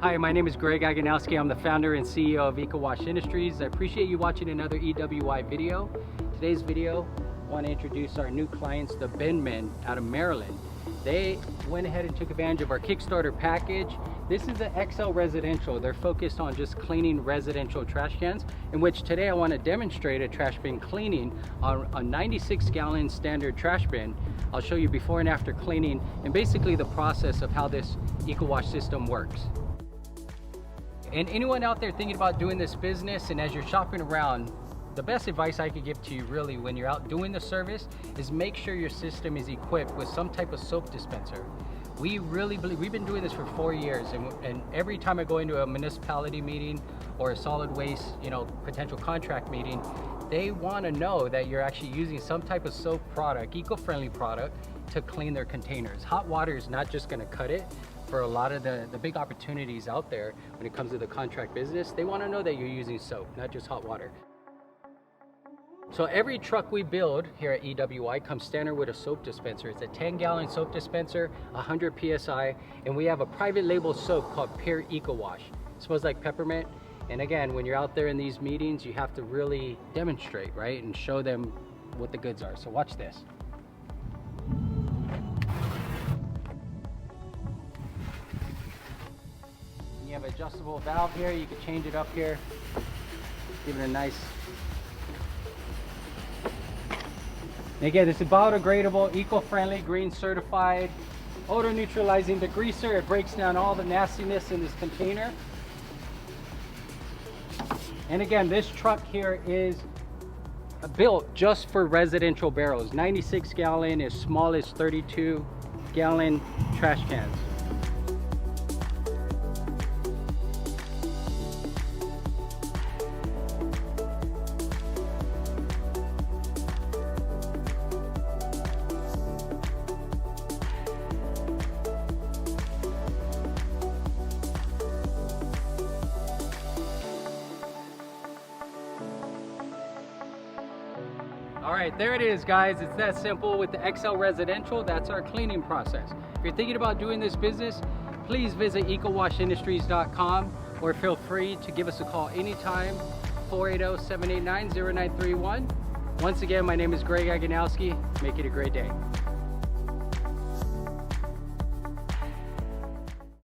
Hi, my name is Greg Aganowski. I'm the founder and CEO of EcoWash Industries. I appreciate you watching another EWI video. Today's video, I want to introduce our new clients, the Bin Men out of Maryland. They went ahead and took advantage of our Kickstarter package. This is the XL Residential. They're focused on just cleaning residential trash cans, in which today I want to demonstrate a trash bin cleaning on a 96-gallon standard trash bin. I'll show you before and after cleaning and basically the process of how this EcoWash system works. And anyone out there thinking about doing this business, and as you're shopping around, the best advice I could give to you really when you're out doing the service is make sure your system is equipped with some type of soap dispenser. We really believe, we've been doing this for 4 years, and every time I go into a municipality meeting or a solid waste, potential contract meeting, they want to know that you're actually using some type of soap product, eco-friendly product, to clean their containers. Hot water is not just going to cut it. For a lot of the big opportunities out there when it comes to the contract business, they want to know that you're using soap, not just hot water. So every truck we build here at EWI comes standard with a soap dispenser. It's a 10-gallon soap dispenser, 100 PSI, and we have a private label soap called Pure EcoWash. It smells like peppermint. And again, when you're out there in these meetings, you have to really demonstrate, right? And show them what the goods are. So watch this. You have an adjustable valve here. You can change it up here. Give it a nice. And again, it's biodegradable, eco-friendly, green certified, odor neutralizing degreaser. It breaks down all the nastiness in this container. And again, this truck here is built just for residential barrels. 96-gallon, as small as 32-gallon trash cans. All right, there it is, guys. It's that simple with the XL Residential. That's our cleaning process. If you're thinking about doing this business, please visit ecowashindustries.com or feel free to give us a call anytime, 480-789-0931. Once again, my name is Greg Aganowski. Make it a great day.